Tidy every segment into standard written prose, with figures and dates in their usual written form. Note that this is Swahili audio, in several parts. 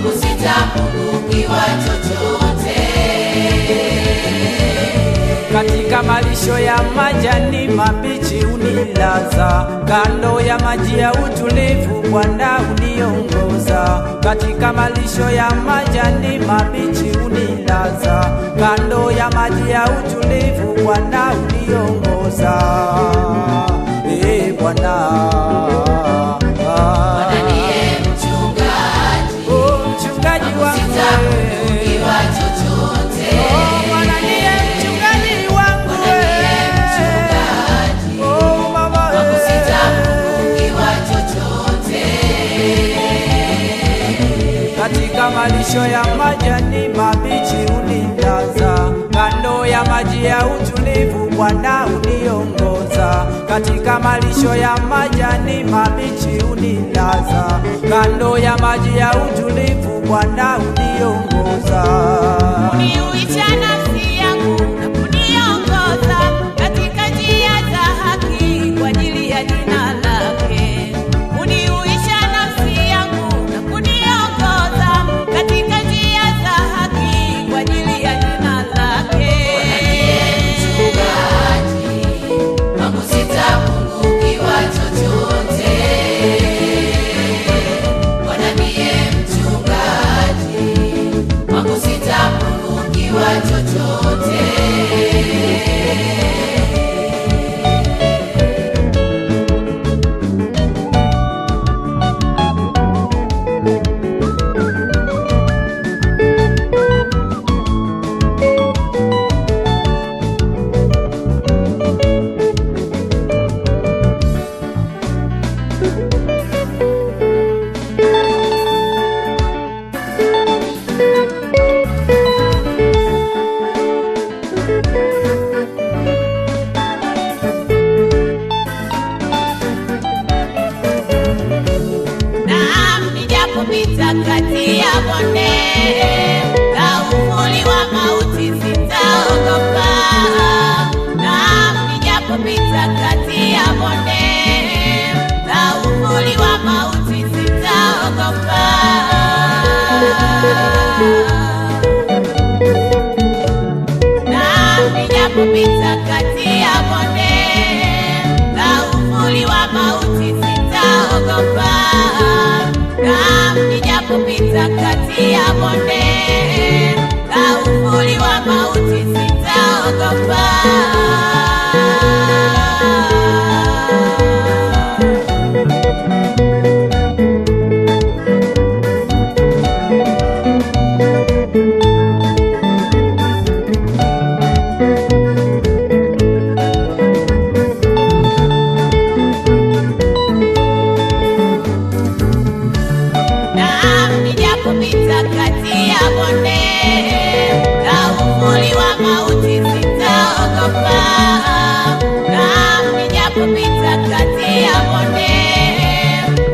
kwangu sitapungukiwa chochote. Katika malisho ya majani mabichi unilaza, kando ya maji ya utulivu Bwana uniongoza. Katika malisho ya majani mabichi unilaza, kando ya maji ya utulivu Bwana uniongoza. Bwana ndiye mchungaji, mchungaji wangu, sitapungukiwa chochote. Bwana ndiye mchungaji wangu, kwangu sitapungukiwa chochote. Katika malisho ya majani mabichi unilaza, kando ya maji ya utulivu Bwana uniongoza. Katika malisho ya majani mabichi unilaza, kando ya maji ya utulivu Bwana uniongoza. Uniuisha nafsi yangu na kuniongoza katika njia za haki kwa ajili ya jina lake. Uniuisha nafsi yangu na kuniongoza katika njia za haki kwa ajili ya jina lake. Kwangu sitapungukiwa chochote. Bwana ndiye mchungaji, kwangu sitapungukiwa chochote. Nijapopita kati ya bonde la uvuli wa mauti sitaogopa. Naam, nijapopita kati ya bonde la uvuli wa mauti sitaogopa. Naam, nijapopita kati ya bonde la uvuli wa mauti sitaogopa. Naam, nijapopita kati ya bonde la uvuli wa mauti sitaogopa. Nijapopita kati ya bonde la uvuli wa mauti sitaogopa. Naam, nijapopita kati ya bonde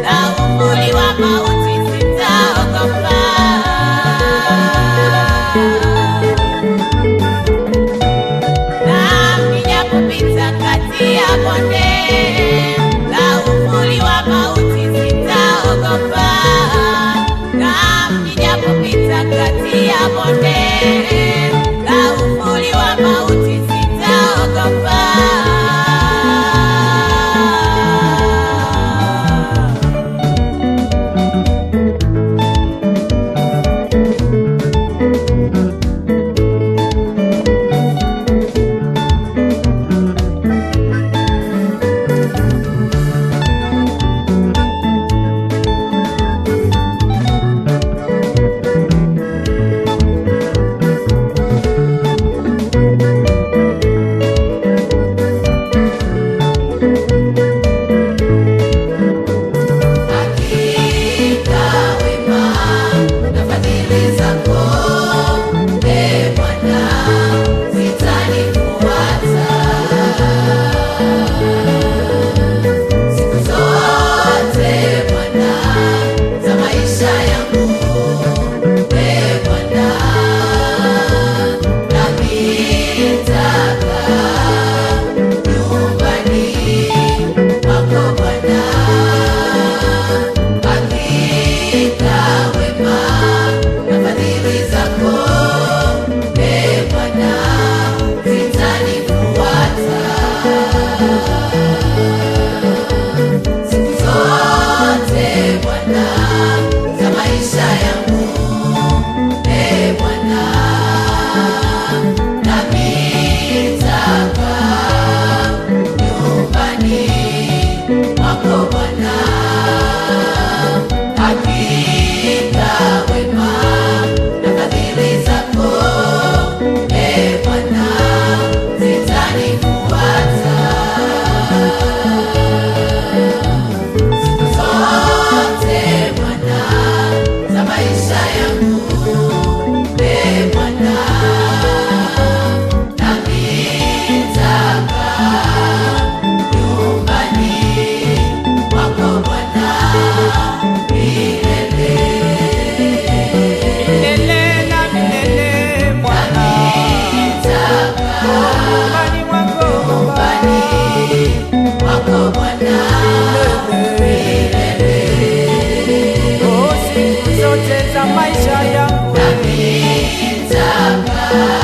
la uvuli wa mauti sitaogopa. Naam, nijapopita kati ya bonde la uvuli wa mauti sitaogopa. Naam, nijapopita kati ya bonde la uvuli wa mauti sitaogopa. yangu, Bwana, nami nitakaa nyumbani mwako Bwana. Hakika wema na fadhili zako, Bwana, zitanifuata siku zote Bwana za maisha yangu, Bwana, nami nitakaa nyumbani mwako Bwana milele. milele na milele Bwana, nyumbani mwako Mwako Bwana milele. siku zote za maisha yangu Nami nitakaa